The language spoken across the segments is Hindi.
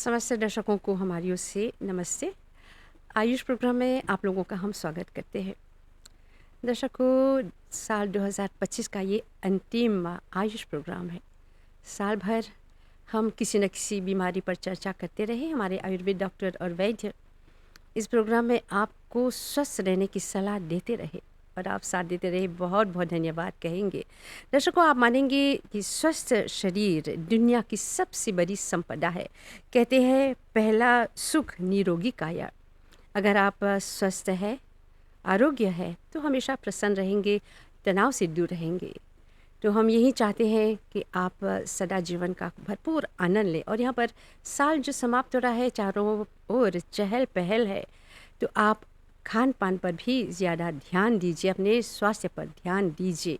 समस्त दर्शकों को हमारी ओर से नमस्ते। आयुष प्रोग्राम में आप लोगों का हम स्वागत करते हैं। दर्शकों, साल 2025 का ये अंतिम आयुष प्रोग्राम है। साल भर हम किसी न किसी बीमारी पर चर्चा करते रहे। हमारे आयुर्वेद डॉक्टर और वैद्य इस प्रोग्राम में आपको स्वस्थ रहने की सलाह देते रहे और आप साथ देते रहे। बहुत बहुत धन्यवाद कहेंगे। दर्शकों, आप मानेंगे कि स्वस्थ शरीर दुनिया की सबसे बड़ी संपदा है। कहते हैं पहला सुख निरोगी काया। अगर आप स्वस्थ है, आरोग्य है, तो हमेशा प्रसन्न रहेंगे, तनाव से दूर रहेंगे। तो हम यही चाहते हैं कि आप सदा जीवन का भरपूर आनंद लें। और यहाँ पर साल जो समाप्त हो रहा है, चारों ओर चहल पहल है, तो आप खान पान पर भी ज़्यादा ध्यान दीजिए, अपने स्वास्थ्य पर ध्यान दीजिए।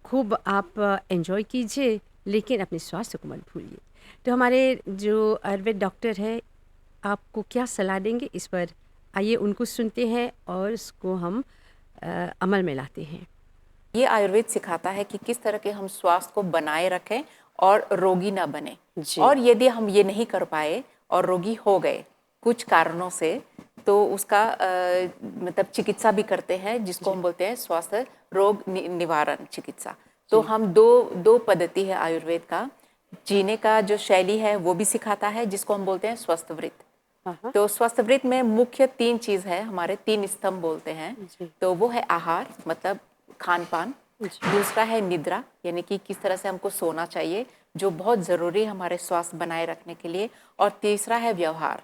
खूब आप एंजॉय कीजिए, लेकिन अपने स्वास्थ्य को मत भूलिए। तो हमारे जो आयुर्वेद डॉक्टर है, आपको क्या सलाह देंगे इस पर, आइए उनको सुनते हैं और उसको हम अमल में लाते हैं। ये आयुर्वेद सिखाता है कि किस तरह के हम स्वास्थ्य को बनाए रखें और रोगी ना बने। और यदि हम ये नहीं कर पाए और रोगी हो गए कुछ कारणों से, तो उसका मतलब चिकित्सा भी करते हैं, जिसको हम बोलते हैं स्वास्थ्य रोग निवारण चिकित्सा। तो हम दो पद्धति है आयुर्वेद का। जीने का जो शैली है वो भी सिखाता है, जिसको हम बोलते हैं स्वस्थ वृत्त। तो स्वस्थ वृत्त में मुख्य 3 चीज है, हमारे 3 स्तंभ बोलते हैं। तो वो है आहार, मतलब खान पान। दूसरा है निद्रा, यानी कि किस तरह से हमको सोना चाहिए, जो बहुत ज़रूरी है हमारे स्वास्थ्य बनाए रखने के लिए। और तीसरा है व्यवहार।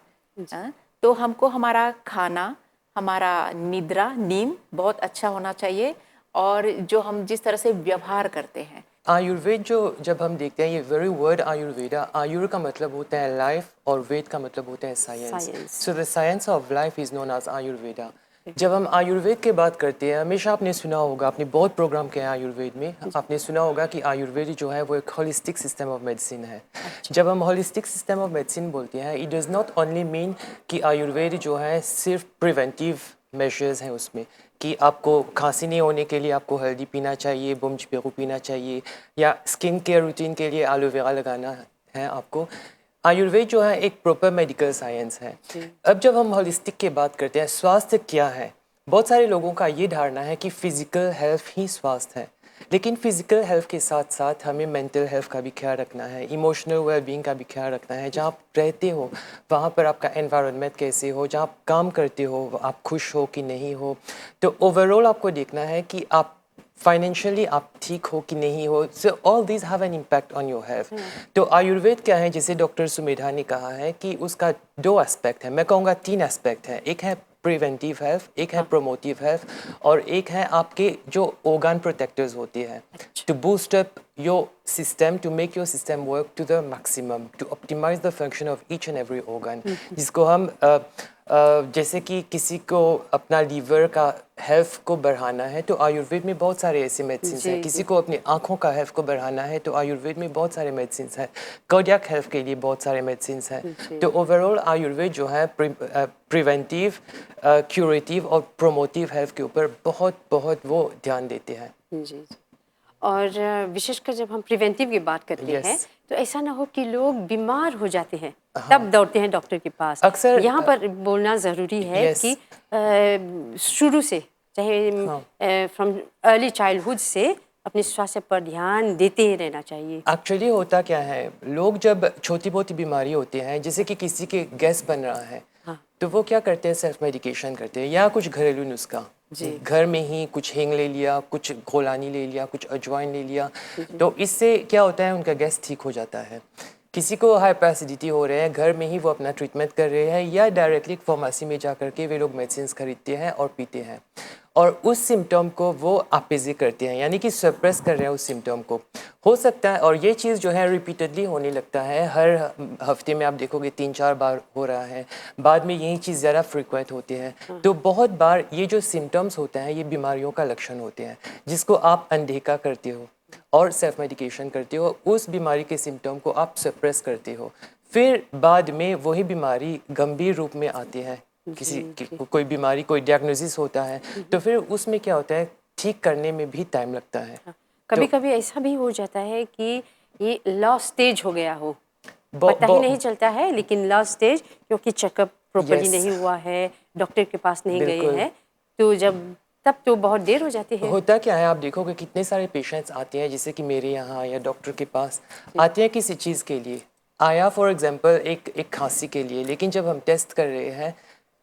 तो हमको हमारा खाना, हमारा निद्रा, नींद बहुत अच्छा होना चाहिए, और जो हम जिस तरह से व्यवहार करते हैं। आयुर्वेद जो जब हम देखते हैं, ये वेरी वर्ड आयुर्वेदा, आयुर का मतलब होता है लाइफ और वेद का मतलब होता है science. So the science of life is known as Ayurveda. जब हम आयुर्वेद की बात करते हैं, हमेशा आपने सुना होगा, आपने बहुत प्रोग्राम किया है आयुर्वेद में, आपने सुना होगा कि आयुर्वेद जो है वो एक होलिस्टिक सिस्टम ऑफ मेडिसिन है। जब हम होलिस्टिक सिस्टम ऑफ मेडिसिन बोलते हैं, it does not only mean कि आयुर्वेद जो है सिर्फ प्रिवेंटिव मेजर्स हैं उसमें, कि आपको खांसी नहीं होने के लिए आपको हल्दी पीना चाहिए, बुमजपेरू पीना चाहिए, या स्किन केयर रूटीन के लिए एलोवेरा लगाना है आपको। आयुर्वेद जो है एक प्रॉपर मेडिकल साइंस है। अब जब हम होलिस्टिक की बात करते हैं, स्वास्थ्य क्या है, बहुत सारे लोगों का ये धारणा है कि फिजिकल हेल्थ ही स्वास्थ्य है, लेकिन फिजिकल हेल्थ के साथ साथ हमें मेंटल हेल्थ का भी ख्याल रखना है, इमोशनल वेलबींग का भी ख्याल रखना है। जहाँ आप रहते हो वहाँ पर आपका एनवायरनमेंट कैसे हो, जहाँ आप काम करते हो आप खुश हो कि नहीं हो। तो ओवरऑल आपको देखना है कि आप फाइनेंशियली आप ठीक हो कि नहीं हो। So all this have an impact on your health. तो आयुर्वेद क्या है, जैसे डॉक्टर सुमेधा ने कहा है कि उसका 2 एस्पेक्ट है, मैं कहूँगा 3 एस्पेक्ट है। एक है प्रिवेंटिव हेल्थ, एक है प्रोमोटिव हेल्थ, और एक है आपके जो ऑर्गन प्रोटेक्टर्स होते हैं, to boost up your system, to make your system work to the maximum, to optimize the function of each and every organ. जिसको हम जैसे कि किसी को अपना लीवर का हेल्थ को बढ़ाना है, तो आयुर्वेद में बहुत सारे ऐसे मेडिसिन हैं। किसी को अपनी आँखों का हेल्थ को बढ़ाना है, तो आयुर्वेद में बहुत सारे मेडिसिन हैं। कार्डियक हेल्थ के लिए बहुत सारे मेडिसिन हैं। तो ओवरऑल आयुर्वेद जो है प्रिवेंटिव, क्यूरेटिव और प्रोमोटिव हेल्थ के ऊपर बहुत बहुत वो ध्यान देते हैं। जी। और विशेषकर जब हम प्रिवेंटिव की बात करते हैं, तो ऐसा ना हो कि लोग बीमार हो जाते हैं, तब दौड़ते हैं डॉक्टर के पास। अक्सर यहाँ पर बोलना ज़रूरी है कि शुरू से, चाहे फ्रॉम अर्ली चाइल्डहुड से अपने स्वास्थ्य पर ध्यान देते ही रहना चाहिए। एक्चुअली होता क्या है, लोग जब छोटी बहुत बीमारी होती हैं, जैसे कि किसी के गैस बन रहा है, तो वो क्या करते हैं, सेल्फ मेडिकेशन करते हैं, या कुछ घरेलू नुस्खा घर में ही कुछ हींग ले लिया, कुछ घोलानी ले लिया, कुछ अजवाइन ले लिया। तो इससे क्या होता है, उनका गैस ठीक हो जाता है। किसी को हाइपर एसिडिटी हो रहे हैं, घर में ही वो अपना ट्रीटमेंट कर रहे हैं, या डायरेक्टली फार्मेसी में जा करके वे लोग मेडिसिन खरीदते हैं और पीते हैं, और उस सिम्टम को वो आपेजी करते हैं, यानी कि सप्रेस कर रहे हैं उस सिम्टम को। हो सकता है, और ये चीज़ जो है रिपीटेडली होने लगता है, हर हफ्ते में आप देखोगे 3-4 बार हो रहा है, बाद में यही चीज़ ज़्यादा फ्रिक्वेंट होते हैं। तो बहुत बार ये जो सिम्टम्स होते हैं, ये बीमारियों का लक्षण होते हैं, जिसको आप अनदेखा करते हो और सेल्फ मेडिकेशन करते हो। उस बीमारी के सिम्टम को आप सप्रेस करते हो, फिर बाद में वही बीमारी गंभीर रूप में आती है। किसी कोई बीमारी, कोई डायग्नोसिस होता है, तो फिर उसमें क्या होता है, ठीक करने में भी टाइम लगता है। कभी कभी ऐसा भी हो जाता है कि ये लॉस स्टेज हो गया हो, पता ही नहीं चलता है, लेकिन लास्ट स्टेज क्योंकि चेकअप प्रॉपर्ली Yes. नहीं हुआ है, डॉक्टर के पास नहीं गए बिल्कुल। हैं, तो तब तो बहुत देर हो जाती है। होता क्या है, आप देखोगे कितने सारे पेशेंट्स आते हैं जैसे कि मेरे यहाँ या डॉक्टर के पास आते हैं किसी चीज़ के लिए, आया फॉर एग्जांपल एक खांसी के लिए, लेकिन जब हम टेस्ट कर रहे हैं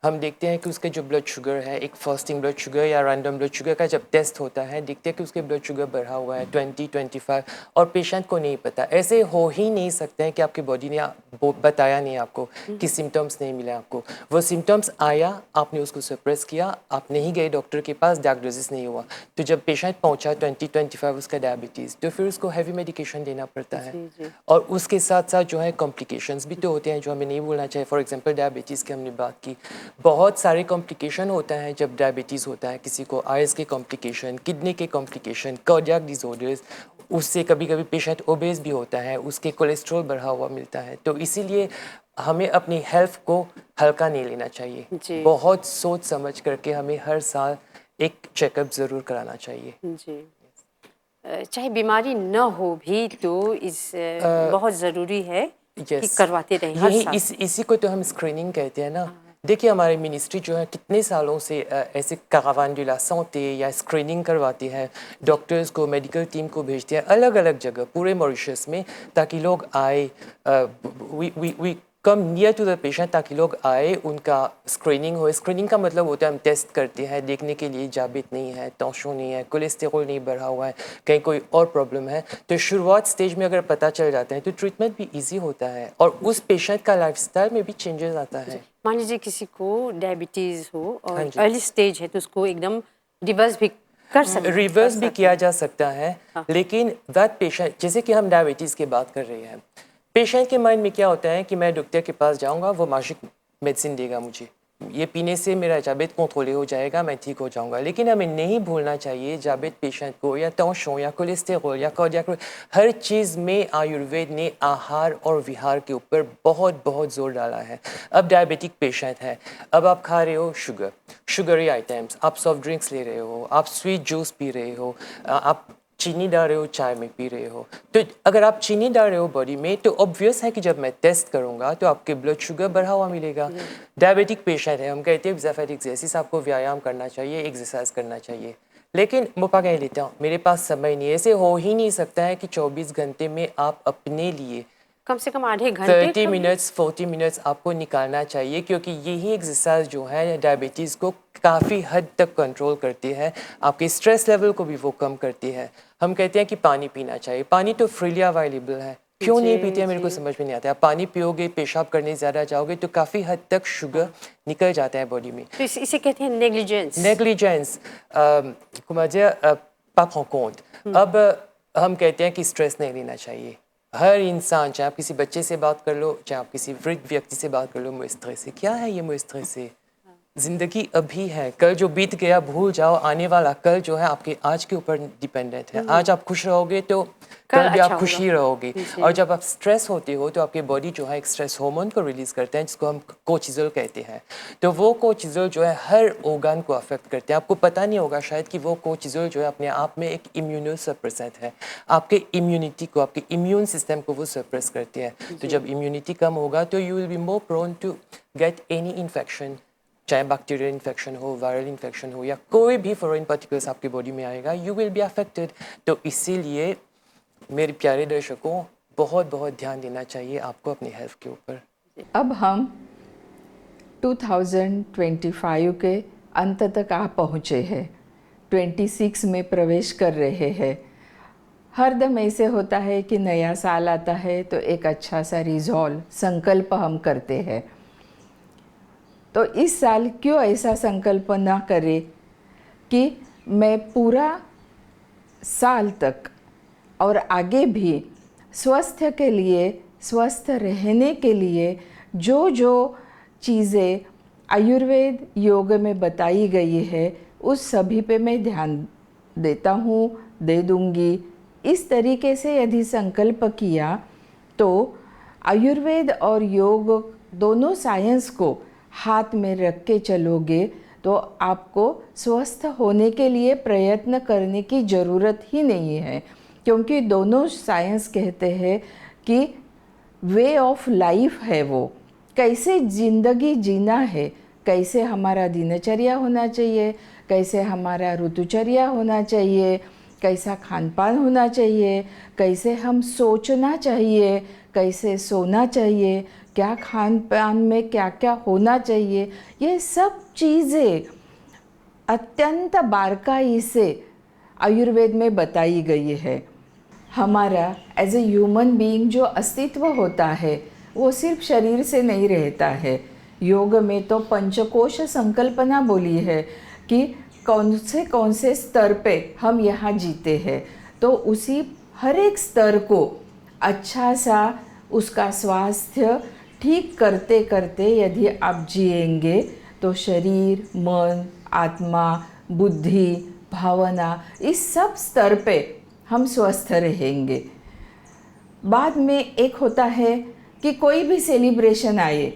हम देखते हैं कि उसके जो ब्लड शुगर है, एक फास्टिंग ब्लड शुगर या रैंडम ब्लड शुगर का जब टेस्ट होता है देखते हैं कि उसके ब्लड शुगर बढ़ा हुआ है 20-25, और पेशेंट को नहीं पता। ऐसे हो ही नहीं सकते हैं कि आपकी बॉडी ने बताया नहीं आपको कि सिम्टम्स नहीं मिले आपको, वो सिम्टम्स आया, आपने उसको सप्रेस किया, आप नहीं गए डॉक्टर के पास, डायग्नोसिस नहीं हुआ, तो जब पेशेंट पहुंचा 20-25 उसका डायबिटीज़, तो फिर उसको हैवी मेडिकेशन देना पड़ता है। और उसके साथ साथ जो है कॉम्प्लिकेशंस भी तो होते हैं जो हमें नहीं भूलना चाहिए। फॉर एग्जांपल डायबिटीज़ की हमने बात की, बहुत सारे कॉम्प्लिकेशन होता है जब डायबिटीज़ होता है, किसी को आइज़ के कॉम्प्लिकेशन, किडनी के कॉम्प्लिकेशन, कार्डियक डिसऑर्डर्स, उससे कभी कभी पेशेंट ओबेस भी होता है, उसके कोलेस्ट्रॉल बढ़ा हुआ मिलता है। तो इसीलिए हमें अपनी हेल्थ को हल्का नहीं लेना चाहिए, बहुत सोच समझ करके हमें हर साल एक चेकअप ज़रूर कराना चाहिए। जी, चाहे बीमारी न हो भी तो बहुत ज़रूरी है कि करवाते रहें हर साल। इसी को तो हम स्क्रीनिंग कहते हैं ना। देखिए हमारी मिनिस्ट्री जो है कितने सालों से ऐसे कारावान de la santé या स्क्रीनिंग करवाती है, डॉक्टर्स को, मेडिकल टीम को भेजती है अलग अलग जगह पूरे मॉरिशस में, ताकि लोग आए, we come near to the patient, ताकि लोग आए, उनका स्क्रीनिंग हो। स्क्रीनिंग का मतलब होता है हम टेस्ट करते हैं देखने के लिए जाबित नहीं है, टेंशन नहीं है, कोलेस्टेरोल नहीं बढ़ा हुआ है, कहीं कोई और प्रॉब्लम है, तो शुरुआत स्टेज में अगर पता चल जाता है तो ट्रीटमेंट भी इजी होता है और उस पेशेंट का लाइफस्टाइल में भी चेंजेस आता है। मान लीजिए किसी को डायबिटीज़ हो और अर्ली स्टेज है तो उसको एकदम रिवर्स भी रिवर्स भी किया जा सकता है। लेकिन दैट पेशेंट, जैसे कि हम डायबिटीज़ की बात कर रहे हैं, पेशेंट के माइंड में क्या होता है कि मैं डॉक्टर के पास जाऊंगा, वो मैजिक मेडिसिन देगा मुझे, ये पीने से मेरा जाबित कंट्रोल हो जाएगा, मैं ठीक हो जाऊंगा। लेकिन हमें नहीं भूलना चाहिए जाबित पेशेंट को या टेंशन या कोलेस्टेरोल या कार्डियक, हर चीज़ में आयुर्वेद ने आहार और विहार के ऊपर बहुत बहुत जोर डाला है। अब डायबिटिक पेशेंट है, अब आप खा रहे हो शुगरी आइटम्स, आप सॉफ्ट ड्रिंक्स ले रहे हो, आप स्वीट जूस पी रहे हो, आप चीनी डाल रहे हो चाय में पी रहे हो, तो अगर आप चीनी डाल रहे हो बॉडी में तो ऑब्वियस है कि जब मैं टेस्ट करूंगा तो आपके ब्लड शुगर बढ़ा हुआ मिलेगा। डायबिटिक पेशेंट है, हम कहते हैं ज़फेट एक्सरसाइज, आपको व्यायाम करना चाहिए, एक्सरसाइज करना चाहिए, लेकिन मुपा कह लेता हूँ मेरे पास समय नहीं है। ऐसे हो ही नहीं सकता है कि 24 घंटे में आप अपने लिए कम से कम आधे घंटे 30 मिनट्स 40 मिनट्स आपको निकालना चाहिए, क्योंकि यही एक्सरसाइज जो है डायबिटीज़ को काफ़ी हद तक कंट्रोल करती है, आपके स्ट्रेस लेवल को भी वो कम करती है। हम कहते हैं कि पानी पीना चाहिए, पानी तो फ्रीली अवेलेबल है, क्यों नहीं पीते हैं मेरे को समझ में नहीं आता। आप पानी पियोगे, पेशाब करने ज़्यादा जाओगे तो काफ़ी हद तक शुगर निकल जाता है बॉडी में। तो इसे कहते हैं नेग्लिजेंस। pas prendre compte। अब हम कहते हैं कि स्ट्रेस नहीं लेना चाहिए। हर इंसान, चाहे आप किसी बच्चे से बात कर लो, चाहे आप किसी वृद्ध व्यक्ति से बात कर लो, मैं स्ट्रेस है, क्या है ये मैं स्ट्रेस है? जिंदगी अभी है, कल जो बीत गया भूल जाओ, आने वाला कल जो है आपके आज के ऊपर डिपेंडेंट है। आज आप खुश रहोगे तो कल भी आप खुश ही रहोगे, और जब आप स्ट्रेस होते हो तो आपकी बॉडी जो है एक स्ट्रेस हार्मोन को रिलीज करते हैं जिसको हम कोर्टिसोल कहते हैं। तो वो कोर्टिसोल जो है हर ऑर्गन को अफेक्ट करते हैं। आपको पता नहीं होगा शायद कि वो कोर्टिसोल जो है अपने आप में एक इम्यूनो सप्रेसेंट है, आपके इम्यूनिटी को, आपके इम्यून सिस्टम को वो सप्रेस करते हैं। तो जब इम्यूनिटी कम होगा तो you will be more prone to get any infection, चाहे बैक्टीरियल इन्फेक्शन हो, वायरल इन्फेक्शन हो, या कोई भी फॉरेन पार्टिकल्स आपकी बॉडी में आएगा, यू विल बी अफेक्टेड। तो इसीलिए मेरे प्यारे दर्शकों, बहुत बहुत ध्यान देना चाहिए आपको अपनी हेल्थ के ऊपर। अब हम 2025 के अंत तक आ पहुँचे हैं, 26 में प्रवेश कर रहे हैं। हर दम ऐसे होता है कि नया साल आता है तो एक अच्छा सा रिजॉल्व, संकल्प हम करते हैं। तो इस साल क्यों ऐसा संकल्प ना करें कि मैं पूरा साल तक और आगे भी स्वस्थ के लिए, स्वस्थ रहने के लिए जो जो चीज़ें आयुर्वेद योग में बताई गई है उस सभी पे मैं ध्यान देता हूँ, दे दूँगी। इस तरीके से यदि संकल्प किया तो आयुर्वेद और योग दोनों साइंस को हाथ में रख के चलोगे तो आपको स्वस्थ होने के लिए प्रयत्न करने की ज़रूरत ही नहीं है, क्योंकि दोनों साइंस कहते हैं कि वे ऑफ लाइफ है, वो कैसे ज़िंदगी जीना है, कैसे हमारा दिनचर्या होना चाहिए, कैसे हमारा ऋतुचर्या होना चाहिए, कैसा खान पान होना चाहिए, कैसे हम सोचना चाहिए, कैसे सोना चाहिए, क्या खान पान में क्या क्या होना चाहिए, ये सब चीज़ें अत्यंत बारीकाई से आयुर्वेद में बताई गई है। हमारा एज ए ह्यूमन बीइंग जो अस्तित्व होता है वो सिर्फ शरीर से नहीं रहता है। योग में तो पंचकोश संकल्पना बोली है कि कौन से स्तर पे हम यहाँ जीते हैं, तो उसी हर एक स्तर को अच्छा सा उसका स्वास्थ्य ठीक करते करते यदि आप जिएंगे तो शरीर, मन, आत्मा, बुद्धि, भावना, इस सब स्तर पे हम स्वस्थ रहेंगे। बाद में एक होता है कि कोई भी सेलिब्रेशन आए,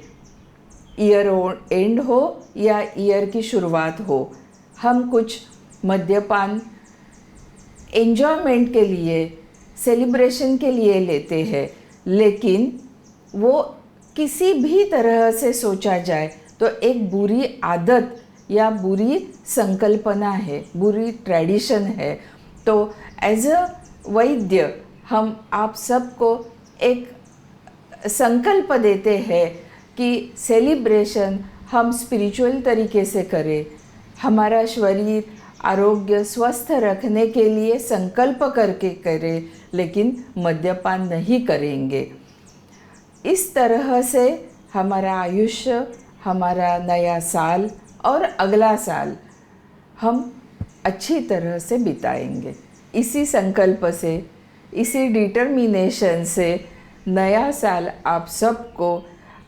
ईयर एंड हो या ईयर की शुरुआत हो, हम कुछ मद्यपान एंजॉयमेंट के लिए, सेलिब्रेशन के लिए लेते हैं, लेकिन वो किसी भी तरह से सोचा जाए तो एक बुरी आदत या बुरी संकल्पना है, बुरी ट्रेडिशन है। तो एज अ वैद्य हम आप सबको एक संकल्प देते हैं कि सेलिब्रेशन हम स्पिरिचुअल तरीके से करें, हमारा शरीर आरोग्य स्वस्थ रखने के लिए संकल्प करके करें, लेकिन मद्यपान नहीं करेंगे। इस तरह से हमारा आयुष्य, हमारा नया साल और अगला साल हम अच्छी तरह से बिताएंगे। इसी संकल्प से, इसी डिटर्मिनेशन से नया साल आप सबको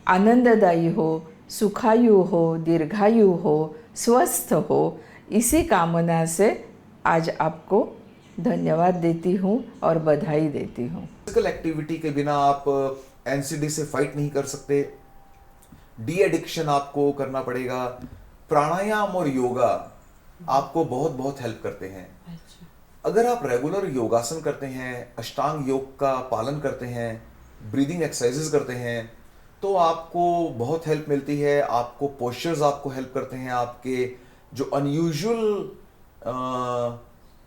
आनंददायी हो, सुखायु हो, दीर्घायु हो, स्वस्थ हो, इसी कामना से आज आपको धन्यवाद देती हूँ और बधाई देती हूँ। फिजिकल एक्टिविटी के बिना आप एनसीडी से फाइट नहीं कर सकते। डी एडिक्शन आपको करना पड़ेगा। प्राणायाम और योगा आपको बहुत बहुत हेल्प करते हैं। अगर आप रेगुलर योगासन करते हैं, अष्टांग योग का पालन करते हैं, ब्रीदिंग एक्सरसाइजेस करते हैं, तो आपको बहुत हेल्प मिलती है। आपको पोस्चर्स आपको हेल्प करते हैं। आपके जो अनयूजुअल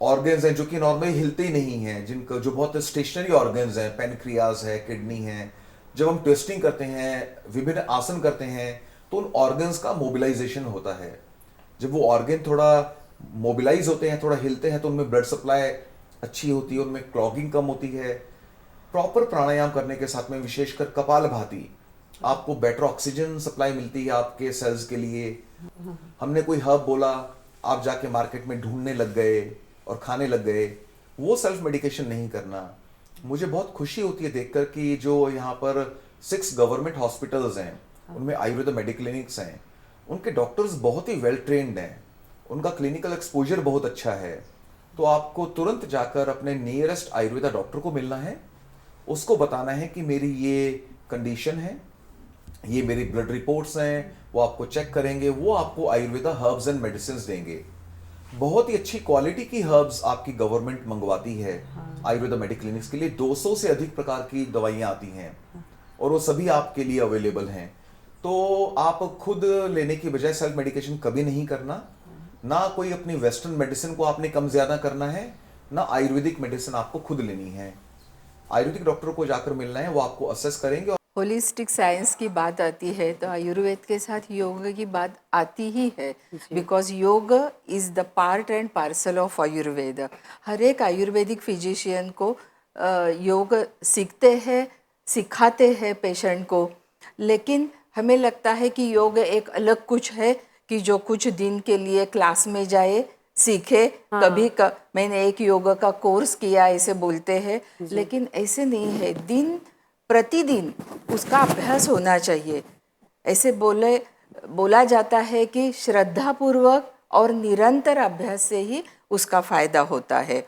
ऑर्गन्स हैं जो कि नॉर्मली हिलते ही नहीं हैं, जिनका जो बहुत स्टेशनरी ऑर्गन्स हैं, पेनक्रियाज है, किडनी है, जब हम ट्विस्टिंग करते हैं, विभिन्न आसन करते हैं, तो उन ऑर्गन्स का मोबिलाइजेशन होता है। जब वो ऑर्गन थोड़ा मोबिलाइज होते हैं, थोड़ा हिलते हैं, तो उनमें ब्लड सप्लाई अच्छी होती है, उनमें क्लॉगिंग कम होती है। प्रॉपर प्राणायाम करने के साथ में विशेषकर कपालभाति, आपको बेटर ऑक्सीजन सप्लाई मिलती है आपके सेल्स के लिए। हमने कोई हर्ब बोला, आप जाके मार्केट में ढूंढने लग गए और खाने लग गए, वो सेल्फ मेडिकेशन नहीं करना। मुझे बहुत खुशी होती है देखकर कि जो यहाँ पर 6 गवर्नमेंट हॉस्पिटल्स हैं, उनमें आयुर्वेद मेडिक्लिनिक्स हैं, उनके डॉक्टर्स बहुत ही वेल ट्रेन्ड हैं, उनका क्लिनिकल एक्सपोजर बहुत अच्छा है। तो आपको तुरंत जाकर अपने नियरेस्ट आयुर्वेदा डॉक्टर को मिलना है, उसको बताना है कि मेरी ये कंडीशन है, ये मेरी ब्लड रिपोर्ट्स हैं, वो आपको चेक करेंगे, वो आपको आयुर्वेदा हर्ब्स एंड मेडिसिन देंगे। बहुत ही अच्छी क्वालिटी की हर्ब्स आपकी गवर्नमेंट मंगवाती है। आयुर्वेदा मेडिक्लिनिक्स के लिए 200 से अधिक प्रकार की दवाइयाँ आती हैं और वो सभी आपके लिए अवेलेबल हैं। तो आप खुद लेने की बजाय सेल्फ मेडिकेशन कभी नहीं करना। ना कोई अपनी वेस्टर्न मेडिसिन को आपने कम ज्यादा करना है, ना आयुर्वेदिक मेडिसिन आपको खुद लेनी है। आयुर्वेदिक डॉक्टर को जाकर मिलना है, वो आपको असेस करेंगे। होलिस्टिक साइंस की बात आती है तो आयुर्वेद के साथ योग की बात आती ही है, because yoga is the part and parcel of Ayurveda. हर एक आयुर्वेदिक फिजिशियन को योग सीखते हैं, सिखाते हैं पेशेंट को, लेकिन हमें लगता है कि योग एक अलग कुछ है कि जो कुछ दिन के लिए क्लास में जाए, सीखे। मैंने एक योग का कोर्स किया ऐसे बोलते हैं, लेकिन ऐसे नहीं है। दिन प्रतिदिन उसका अभ्यास होना चाहिए। ऐसे बोला जाता है कि श्रद्धापूर्वक और निरंतर अभ्यास से ही उसका फायदा होता है।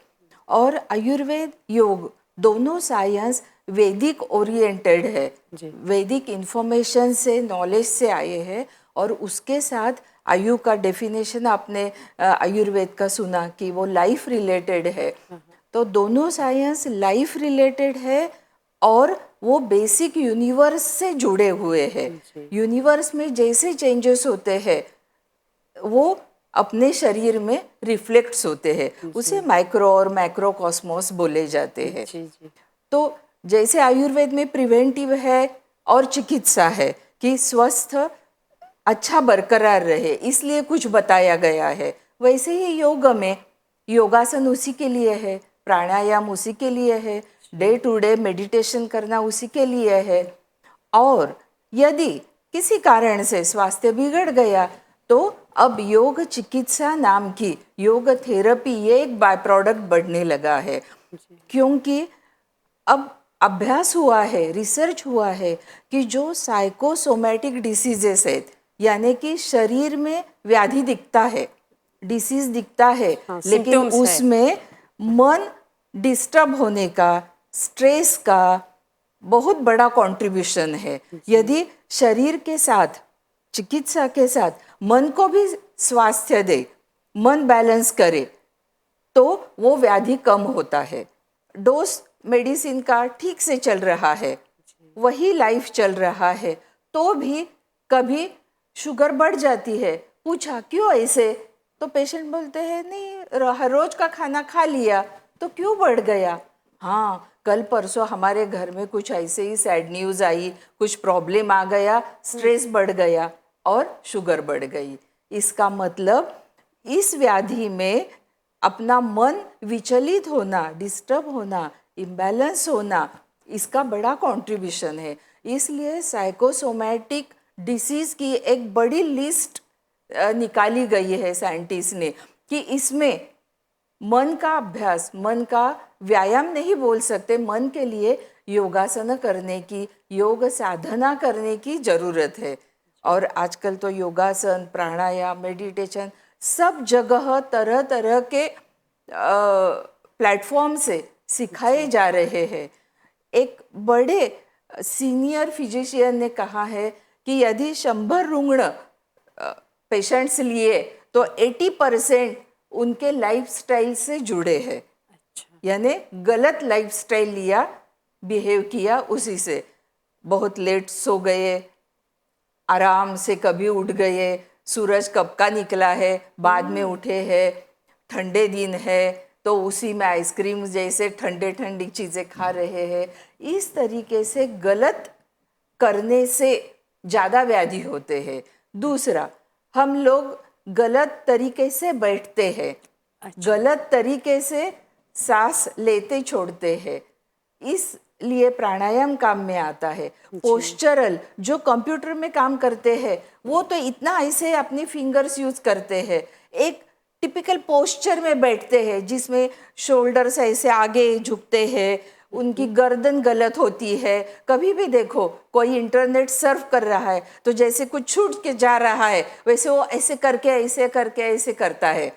और आयुर्वेद, योग दोनों साइंस वैदिक ओरिएंटेड है, वैदिक इंफॉर्मेशन से, नॉलेज से आए हैं। और उसके साथ आयु का डेफिनेशन आपने आयुर्वेद का सुना कि वो लाइफ रिलेटेड है, तो दोनों साइंस लाइफ रिलेटेड है और वो बेसिक यूनिवर्स से जुड़े हुए हैं। यूनिवर्स में जैसे चेंजेस होते हैं वो अपने शरीर में रिफ्लेक्ट्स होते हैं, उसे माइक्रो और मैक्रो कॉस्मोस बोले जाते हैं। तो जैसे आयुर्वेद में प्रिवेंटिव है और चिकित्सा है कि स्वस्थ अच्छा बरकरार रहे, इसलिए कुछ बताया गया है। वैसे ही योग में योगासन उसी के लिए है, प्राणायाम उसी के लिए है, डे टू डे मेडिटेशन करना उसी के लिए है। और यदि किसी कारण से स्वास्थ्य बिगड़ गया तो अब योग चिकित्सा नाम की योग थेरेपी ये एक बाय प्रोडक्ट बढ़ने लगा है, क्योंकि अब अभ्यास हुआ है, रिसर्च हुआ है कि जो साइकोसोमैटिक डिसीजेस है, यानी कि शरीर में व्याधि दिखता है, डिसीज दिखता है, लेकिन symptoms है। उसमें मन डिस्टर्ब होने का, स्ट्रेस का बहुत बड़ा कंट्रीब्यूशन है। यदि शरीर के साथ, चिकित्सा के साथ मन को भी स्वास्थ्य दे, मन बैलेंस करे, तो वो व्याधि कम होता है। डोज मेडिसिन का ठीक से चल रहा है, वही लाइफ चल रहा है, तो भी कभी शुगर बढ़ जाती है। पूछा क्यों ऐसे, तो पेशेंट बोलते हैं नहीं हर रोज का खाना खा लिया तो क्यों बढ़ गया। हाँ, कल परसों हमारे घर में कुछ ऐसे ही सैड न्यूज़ आई, कुछ प्रॉब्लम आ गया, स्ट्रेस बढ़ गया और शुगर बढ़ गई। इसका मतलब इस व्याधि में अपना मन विचलित होना, डिस्टर्ब होना, इम्बैलेंस होना, इसका बड़ा कंट्रीब्यूशन है। इसलिए साइकोसोमैटिक डिसीज़ की एक बड़ी लिस्ट निकाली गई है साइंटिस्ट ने कि इसमें मन का अभ्यास, मन का व्यायाम नहीं बोल सकते, मन के लिए योगासन करने की, योग साधना करने की ज़रूरत है। और आजकल तो योगासन, प्राणायाम, मेडिटेशन सब जगह तरह तरह के प्लेटफॉर्म से सिखाए जा रहे हैं। एक बड़े सीनियर फिजिशियन ने कहा है कि यदि 100 रुग्ण पेशेंट्स लिए तो 80% उनके लाइफस्टाइल से जुड़े हैं। यानी गलत लाइफस्टाइल लिया, बिहेव किया उसी से। बहुत लेट सो गए, आराम से कभी उठ गए, सूरज कब का निकला है बाद में उठे हैं, ठंडे दिन है तो उसी में आइसक्रीम जैसे ठंडे ठंडी चीज़ें खा रहे हैं। इस तरीके से गलत करने से ज़्यादा व्याधि होते हैं। दूसरा, हम लोग गलत तरीके से बैठते हैं, गलत तरीके से सांस लेते छोड़ते हैं, इसलिए प्राणायाम काम में आता है। पोस्चरल जो कंप्यूटर में काम करते हैं वो तो इतना ऐसे अपनी फिंगर्स यूज करते हैं, एक टिपिकल पोस्चर में बैठते हैं जिसमें शोल्डर्स ऐसे आगे झुकते हैं, उनकी गर्दन गलत होती है। कभी भी देखो कोई इंटरनेट सर्फ कर रहा है तो जैसे कुछ छूट के जा रहा है वैसे वो ऐसे करके ऐसे करता है।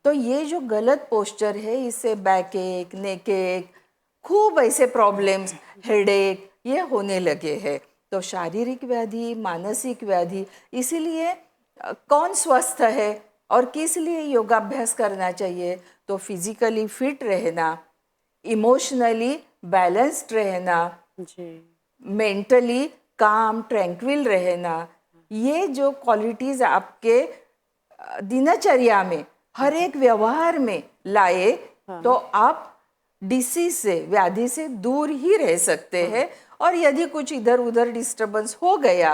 तो ये जो गलत पोस्चर है इससे बैक एक, नेक एक, खूब ऐसे प्रॉब्लम्स, हेडेक ये होने लगे हैं। तो शारीरिक व्याधि, मानसिक व्याधि, इसीलिए कौन स्वस्थ है और किस लिए योगाभ्यास करना चाहिए, तो फिजिकली फिट रहना, इमोशनली बैलेंस्ड रहना, मेंटली काम ट्रैंक्विल रहना, ये जो क्वालिटीज़ आपके दिनचर्या में हर एक व्यवहार में लाए तो आप डिसीज से, व्याधि से दूर ही रह सकते हैं। और यदि कुछ इधर उधर डिस्टर्बेंस हो गया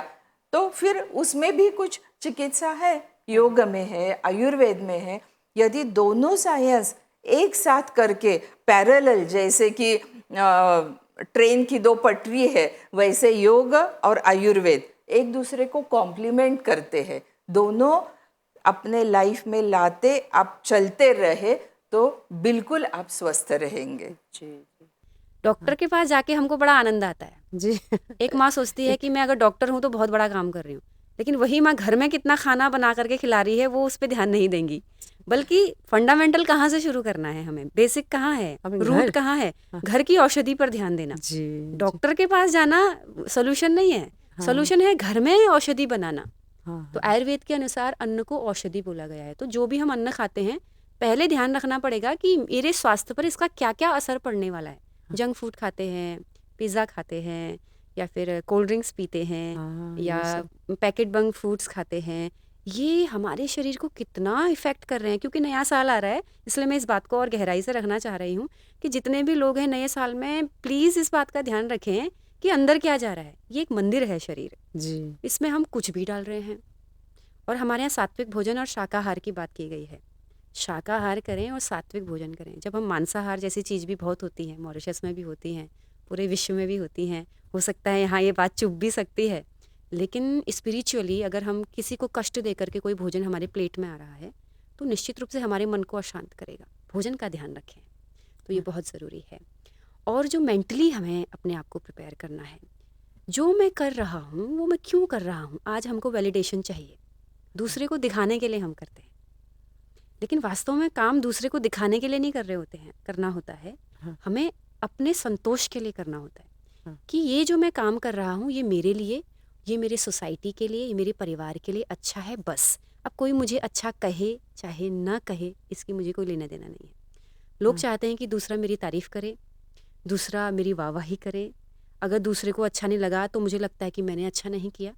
तो फिर उसमें भी कुछ चिकित्सा है, योग में है, आयुर्वेद में है। यदि दोनों साइंस एक साथ करके पैरेलल, जैसे कि ट्रेन की 2 पटरी है, वैसे योग और आयुर्वेद एक दूसरे को कॉम्प्लीमेंट करते हैं। दोनों अपने लाइफ में लाते आप चलते रहे तो बिल्कुल आप स्वस्थ रहेंगे। डॉक्टर के पास जाके हमको बड़ा आनंद आता है जी। एक माँ सोचती है कि मैं अगर डॉक्टर हूँ तो बहुत बड़ा काम कर रही हूँ, लेकिन वही माँ घर में कितना खाना बना करके खिला रही है वो उस पर ध्यान नहीं देंगी, बल्कि फंडामेंटल कहाँ से शुरू करना है, हमें बेसिक कहाँ है, रूट कहाँ है, घर की औषधि पर ध्यान देना। डॉक्टर के पास जाना सोल्यूशन नहीं है, सोल्यूशन है घर में औषधि बनाना। तो आयुर्वेद के अनुसार अन्न को औषधि बोला गया है। तो जो भी हम अन्न खाते हैं पहले ध्यान रखना पड़ेगा कि मेरे स्वास्थ्य पर इसका क्या क्या असर पड़ने वाला है। जंक फूड खाते हैं, पिज़्ज़ा खाते हैं या फिर कोल्ड ड्रिंक्स पीते हैं या पैकेट बंक फूड्स खाते हैं, ये हमारे शरीर को कितना इफ़ेक्ट कर रहे हैं। क्योंकि नया साल आ रहा है, इसलिए मैं इस बात को और गहराई से रखना चाह रही हूँ कि जितने भी लोग हैं नए साल में, प्लीज़ इस बात का ध्यान रखें कि अंदर क्या जा रहा है। ये एक मंदिर है शरीर जी। इसमें हम कुछ भी डाल रहे हैं। और हमारे यहाँ सात्विक भोजन और शाकाहार की बात की गई है। शाकाहार करें और सात्विक भोजन करें। जब हम मांसाहार जैसी चीज़ भी बहुत होती हैं, मॉरिशस में भी होती हैं, पूरे विश्व में भी होती हैं, हो सकता है यहाँ ये बात चुभ भी सकती है, लेकिन स्पिरिचुअली अगर हम किसी को कष्ट दे करके कोई भोजन हमारे प्लेट में आ रहा है तो निश्चित रूप से हमारे मन को अशांत करेगा। भोजन का ध्यान रखें, तो ये बहुत ज़रूरी है। और जो मेंटली हमें अपने आप को प्रिपेयर करना है, जो मैं कर रहा हूँ वो मैं क्यों कर रहा हूँ। आज हमको वैलिडेशन चाहिए, दूसरे को दिखाने के लिए हम करते हैं, लेकिन वास्तव में काम दूसरे को दिखाने के लिए नहीं कर रहे होते हैं, करना होता है हमें अपने संतोष के लिए करना होता है कि ये जो मैं काम कर रहा हूँ ये मेरे लिए, ये मेरे सोसाइटी के लिए, ये मेरे परिवार के लिए अच्छा है। बस अब कोई मुझे अच्छा कहे चाहे ना कहे, इसकी मुझे कोई लेना देना नहीं है। लोग चाहते हैं कि दूसरा मेरी तारीफ़ करे, दूसरा मेरी वाहवाही करे। अगर दूसरे को अच्छा नहीं लगा तो मुझे लगता है कि मैंने अच्छा नहीं किया।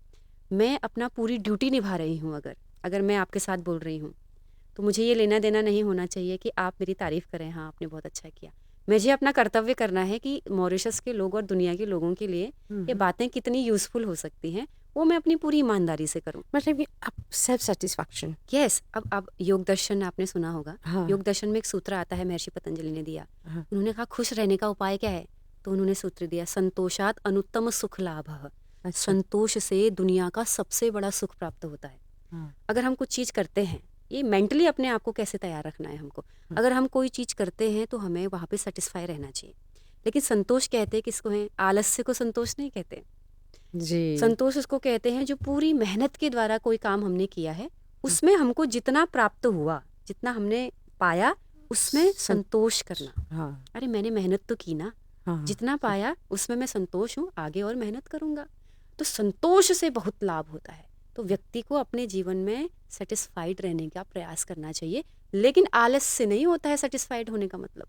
मैं अपना पूरी ड्यूटी निभा रही हूँ। अगर मैं आपके साथ बोल रही हूँ तो मुझे ये लेना देना नहीं होना चाहिए कि आप मेरी तारीफ़ करें, हाँ आपने बहुत अच्छा किया। मुझे अपना कर्तव्य करना है कि मॉरिशस के लोग और दुनिया के लोगों के लिए ये बातें कितनी यूज़फुल हो सकती हैं वो मैं अपनी पूरी ईमानदारी से करूं। मतलब कि आप सेल्फ सेटिस्फैक्शन। यस। अब योग दर्शन आपने सुना होगा। योग दर्शन में एक सूत्र आता है, महर्षि पतंजलि ने दिया। उन्होंने कहा खुश रहने का उपाय क्या है, तो उन्होंने सूत्र दिया संतोषात अनुत्तम सुख लाभ। संतोष से दुनिया का सबसे बड़ा सुख प्राप्त होता है। अगर हम कुछ चीज़ करते हैं, ये मेंटली अपने आप को कैसे तैयार रखना है हमको। अगर हम कोई चीज़ करते हैं तो हमें वहाँ पे सेटिस्फाई रहना चाहिए। लेकिन संतोष कहते हैं किसको हैं, आलस्य को संतोष नहीं कहते जी। संतोष उसको कहते हैं जो पूरी मेहनत के द्वारा कोई काम हमने किया है, उसमें हमको जितना प्राप्त हुआ, जितना हमने पाया, उसमें संतोष करना। अरे मैंने मेहनत तो की ना, जितना पाया उसमें मैं संतोष हूँ, आगे और मेहनत करूँगा। तो संतोष से बहुत लाभ होता है। तो व्यक्ति को अपने जीवन में सेटिस्फाइड रहने का प्रयास करना चाहिए, लेकिन आलस से नहीं होता है सेटिस्फाइड होने का मतलब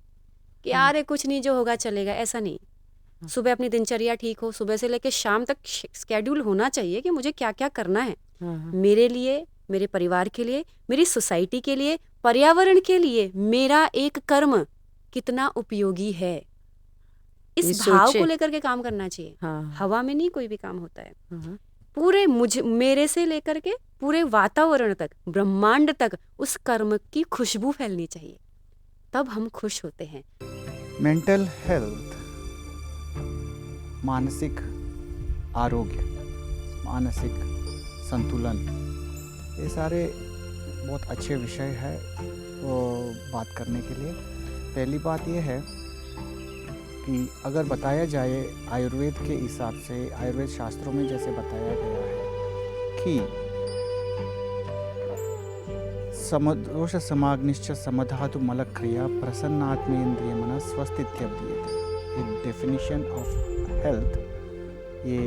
कि यार कुछ नहीं, जो होगा चलेगा, ऐसा नहीं। सुबह अपनी दिनचर्या ठीक हो, सुबह से लेकर शाम तक स्केड्यूल होना चाहिए कि मुझे क्या क्या करना है मेरे लिए, मेरे परिवार के लिए, मेरी सोसाइटी के लिए, पर्यावरण के लिए। मेरा एक कर्म कितना उपयोगी है, इस भाव को लेकर के काम करना चाहिए। हवा में नहीं कोई भी काम होता है। पूरे मेरे से लेकर के पूरे वातावरण तक, ब्रह्मांड तक उस कर्म की खुशबू फैलनी चाहिए, तब हम खुश होते हैं। मेंटल हेल्थ, मानसिक आरोग्य, मानसिक संतुलन, ये सारे बहुत अच्छे विषय है वो बात करने के लिए। पहली बात ये है कि अगर बताया जाए आयुर्वेद के हिसाब से, आयुर्वेद शास्त्रों में जैसे बताया गया है कि समदोष समाग्निश्च समधातु मलक्रिया प्रसन्नात्मेन्द्रिय मन स्वस्थित्यब्दीयते। ये डेफिनेशन ऑफ हेल्थ ये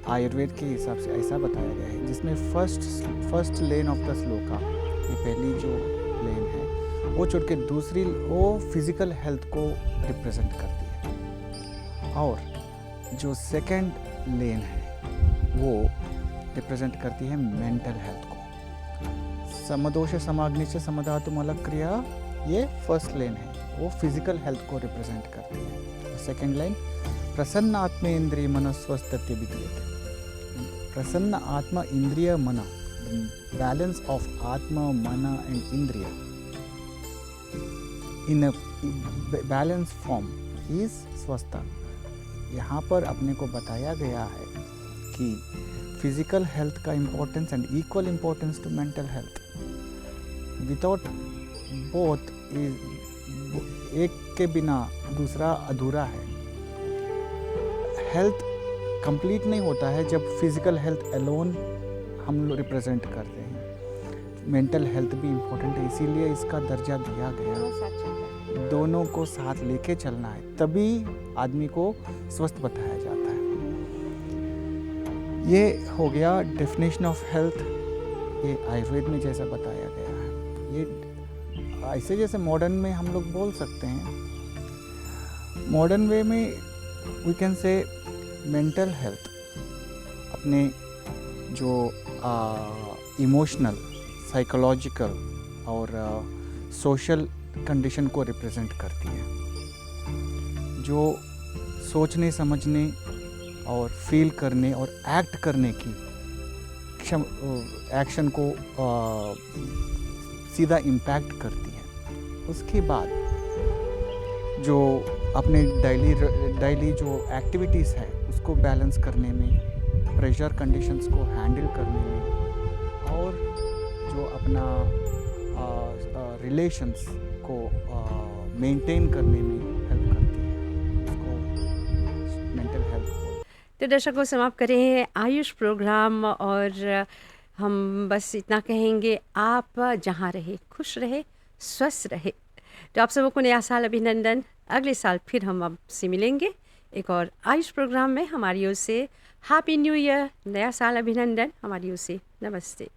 आयुर्वेद के हिसाब से ऐसा बताया गया है, जिसमें first lane of the shloka, ये पहली जो लेन है वो छोड़ के दूसरी वो फिजिकल हेल्थ को रिप्रेजेंट करती है, और जो सेकंड लेन है वो रिप्रेजेंट करती है मेंटल हेल्थ को। समदोष समाग्निश्च समधातु मलक्रिया ये फर्स्ट लेन है, वो फिजिकल हेल्थ को रिप्रेजेंट करती है। सेकंड लाइन प्रसन्न आत्मेन्द्रिय मन स्वस्थ्य विधीयते। प्रसन्न आत्मा इंद्रिय मन, बैलेंस ऑफ आत्मा मन एंड इंद्रिय in a balance form is स्वस्थता। यहाँ पर अपने को बताया गया है कि फिजिकल हेल्थ का importance and equal importance to mental health. Without both एक के बिना दूसरा अधूरा है। हेल्थ कंप्लीट नहीं होता है जब फिजिकल हेल्थ अलोन हम लोग रिप्रेजेंट करते हैं। मेंटल हेल्थ भी इम्पोर्टेंट है, इसीलिए इसका दर्जा दिया गया। दोनों को साथ लेके चलना है, तभी आदमी को स्वस्थ बताया जाता है। ये हो गया डेफिनेशन ऑफ हेल्थ, ये आयुर्वेद में जैसा बताया गया है। ये ऐसे जैसे मॉडर्न में हम लोग बोल सकते हैं, मॉडर्न वे में we can say mental health अपने जो इमोशनल, साइकोलॉजिकल और सोशल कंडीशन को रिप्रेजेंट करती है, जो सोचने समझने और फील करने और एक्ट करने की एक्शन को सीधा इम्पैक्ट करती है। उसके बाद जो अपने डेली जो एक्टिविटीज़ है उसको बैलेंस करने में, प्रेशर कंडीशंस को हैंडल करने में और जो अपना रिलेशंस को मेंटेन करने में हेल्प करती है, उसको मेंटल हेल्थ को। तो दर्शकों, समाप्त करें आयुष प्रोग्राम और हम बस इतना कहेंगे, आप जहाँ रहे खुश रहे, स्वस्थ रहे। तो आप सबको नया साल अभिनंदन। अगले साल फिर हम आपसे मिलेंगे एक और आयुष प्रोग्राम में। हमारी ओर से हैप्पी न्यू ईयर, नया साल अभिनंदन हमारी ओर से। नमस्ते।